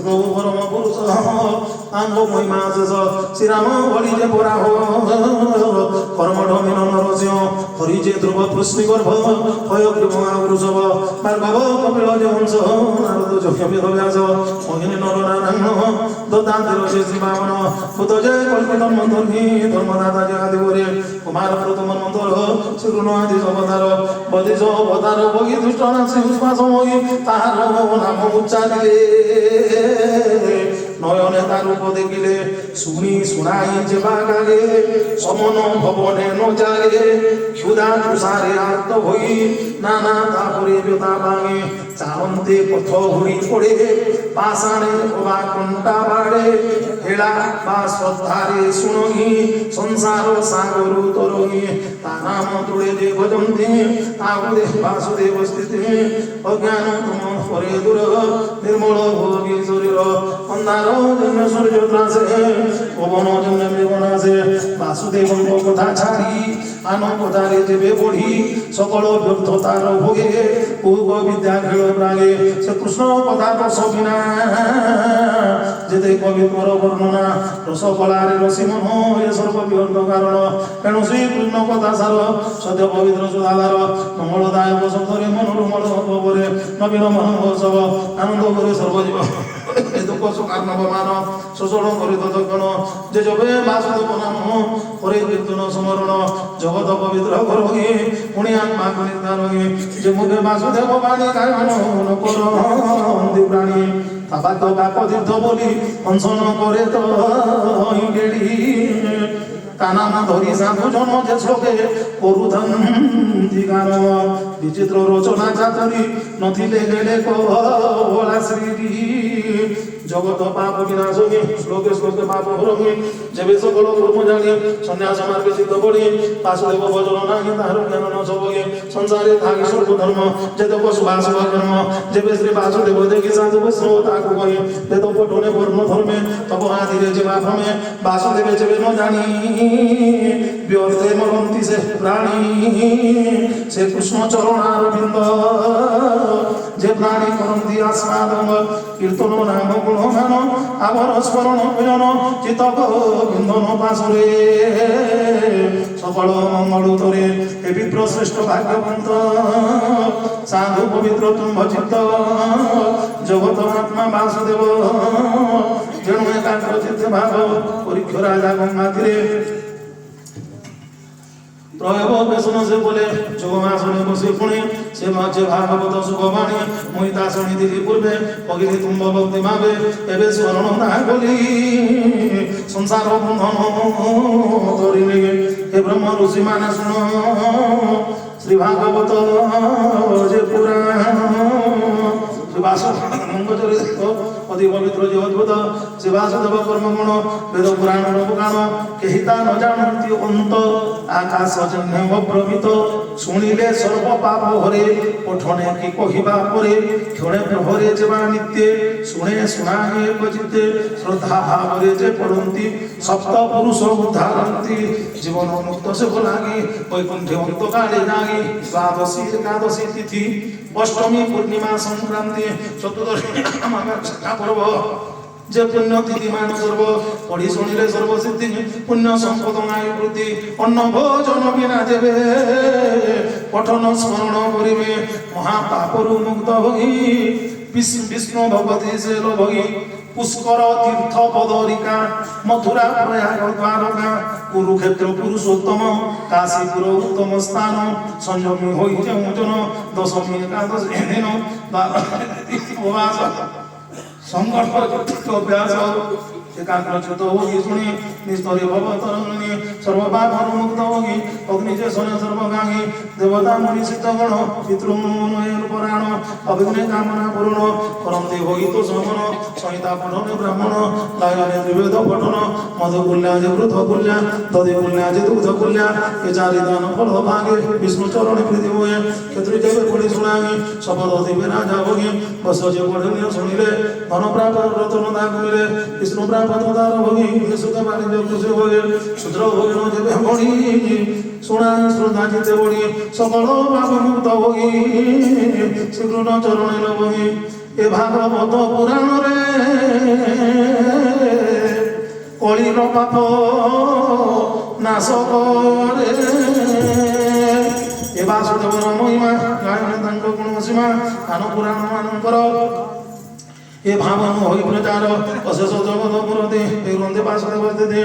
প্রভু পরম পুরুষ আঙ্গ মহিমা শেষ শ্রীরাম বলি যে পরা কর্মঢ মিলন রস্য হরি যে ধ্রুব পুষ্টি গর্ভ হয়গ্রীব বৃষভ ভার্গব কপিল যে হংস নারদ যজ্ঞ বেদব্যাস মোহিনী নরনারায়ণ দত্তান্তের যে শ্রীবামন ভূত যে কল্পিত মন্থর্ঘী ধর্মদাতা যে আদিবরে কুমার প্রথম মন্থর শ্রীগুণ আদি অবতার বদিশ অবতার বগি দুষ্ট নাশী উষ্মাস মহি তাহার নাম উচ্চারিলে নয়নে তার রূপ দেখিলে শুনি শুনাই যে বাগাগে সমন ভবনে ন জাগে ক্ষুধা তুষারে আত্ম হই নানা তাপরে ব্যথা ভাঙে চালন্তে পথ ঘুরি পড়ে পাষাণে অবা কণ্টা বাড়ে হেলা বা শ্রদ্ধারে শুনহি সংসার সাগর তরহি তা নাম তুলে যে ভজন্তি তাহুদে বাসুদেব স্থিতি অজ্ঞান তুম পরে দূর নির্মল ভোগী শরীর অন্ধার জন্য সূর্য ত্রাসে পবন জন্য মেঘনাসে বাসুদেব কথা ছাড়ি আনন্দারে যেবে বড়ি সকল ব্যর্থতার ভোগে পূর্ব বিদ্যা খেল প্রাগে সে কৃষ্ণ কথা রসবিনা যেতে কবিত্বর বর্ণনা রসকলারে রসি মন এ সর্ববৃহৎ কারণ তেণু শ্রীকৃষ্ণ কথা সার সত্য পবিত্র সুধাধার মঙ্গলদায়ক শব্দরে মনোরমল পরে নবীন মনোৎসব আনন্দ করে সর্বজীব দুঃখ সুখার নবমান শোষণ করে ততক্ষণ যে জবে বাসুদেব নাম হরে কীর্তন সমরণ জগত পবিত্র করহি পুଣି আত্মা নির্ধার যে মুখে বাসুদেব বাণী গায়ন করন্তি প্রাণী তাবাক কাক তীর্থ বলি অংশন করে তো গেড়ি কানাম ধরি সাধু জন যে শ্লোকে করুধন্তি গান বিচিত্র রচনা চাতুরি নথিলে গেলে কোলা শ্রী জগত পাপ বিনাশী শ্লোকে শ্লোকে পাপ হরমি যেবে সকল কর্ম জানি সন্ন্যাস মার্গে সিদ্ধ পড়ি বাসুদেব ভজন নাই তাহার জ্ঞান ন সবগে সংসারে থাকি সর্বধর্ম যেত পশু বাসব কর্ম যেবে শ্রী বাসুদেব দেখি সাধু বৈষ্ণব তাকু কহি বেদ পঠনে কর্ম ধর্মে তব আদিরে যেবা ভ্রমে বাসুদেবে যেবে ন জানি ব্যর্থে মরন্তি সে প্রাণী সে কৃষ্ণ চরণার বৃন্দ যে প্রাণী করন্তি আস্বাদন কীর্তন নাম গুণগান আমার স্মরণ ভজন চিত বিন্দন পাশরে সকল মঙ্গল তরে হে বিপ্র শ্রেষ্ঠ ভাগ্যবন্ত সাধু পবিত্র তুম্ভ চিত্ত জগত আত্মা বাসুদেব যেন একাগ্র চিত্তে ভাব পরীক্ষ রাজা গঙ্গাতীরে প্রয়োগ বেসন সে বলে যোগমাসনে বসে পুণে সে মাঝে ভাগবত শুভবাণী মুই তা শুনিଥିଲି পূর্বে অগিলি তুম্ব ভক্তি ভাবে এবে স্মরণ না বলি সংসার বন্ধন তরিলে হে ব্রহ্ম ঋষি মানে শুন শ্রী ভাগবত যে পুরাণ অতি পবিত্র যে অদ্ভুত সে বাসুদেব কর্মগুণ বেদ পুরাণ পুরাণ কেহি তা ন জানন্তি অন্ত আকাশ জন্ম প্রভৃত শুনিলে সর্ব পাপ হরে পঠনে কি কহিবা পরে ক্ষণে প্রহরে যেবা নিত্যে শুনে শুনাহে বচিতে শ্রদ্ধা ভাবরে যে পড়ন্তি সপ্ত পুরুষ উদ্ধারন্তি জীবন মুক্ত সে লাগি বৈকুণ্ঠে অন্তকালে লাগি দ্বাদশী একাদশী তিথি অষ্টমী পূর্ণিমা সংক্রান্তি চতুর্দশী পর্ব যে পুণ্য তিথি মান করব পড়ি শুনিলে সর্বসিদ্ধি পুণ্য সম্পদ আয়ু বৃদ্ধি অন্ন ভোজন বিনা দেবে পঠন স্মরণ করিবে মহাপাপরু মুক্ত হই বিষ্ণু ভগবতী সে লোভী পুষ্কর তীর্থ পদরিকা মথুরা প্রয়াগ দ্বারকা কুরুক্ষেত্র পুরুষোত্তম কাশীপুর উত্তম স্থান সংযমী হই যেমন দশমী একাদশী দিন উপবাস সংকল্প অভ্যাস একাগ্রচ্যুত হোগি শুনি নিস্তরে ভবতরঙ্গিনী সর্বপাপ মুক্ত হোগি অগ্নিজে শোনে সর্বগামী দেবতা মুনি সিদ্ধগণ পিতৃমনয়ের পরায়ণ অভিঘ্নে কামনা পূর্ণ করন্তি হোগি তো সমন সংহিতা পঠনে ব্রাহ্মণ লায়নে ত্রিবেদ পঠন মধুকুল্যা যে বৃদ্ধকুল্যা দধিকুল্যা যে দুগ্ধকুল্যা এ চারি দান ফল ভাগে বিষ্ণু চরণে প্রীতি হয়ে ক্ষেত্রে দেবে পড়ি শুনাগি শপথ দিবে রাজা হোগি বস যে পড়ে শুনিলে ধন প্রাপ্ত রতন দাগ মিলে বিষ্ণু পদদার ভোগী সুখ বাণিজ্য খুশি হয়ে শূদ্র ভোগী যেবে মণি শোনাই শ্রদ্ধা চিতে বড়ি সকল পাপ মুক্ত ভোগী শ্রীকৃষ্ণ চরণে ভোগী এ ভাগবত পুরাণরে পাপ নাশ করে এ বাসুদেবর মহিমা গায়নে তাঙ্ক গুণসীমা আন পুরাণ ମାନଙ୍କର ଏ ଭାବନ ହୋଇ ପ୍ରଚାର ଅଶେଷ ଜଗତ ପୁରତେ ଏ ରନ୍ଦେ ବାସୁଦେବ ଦେ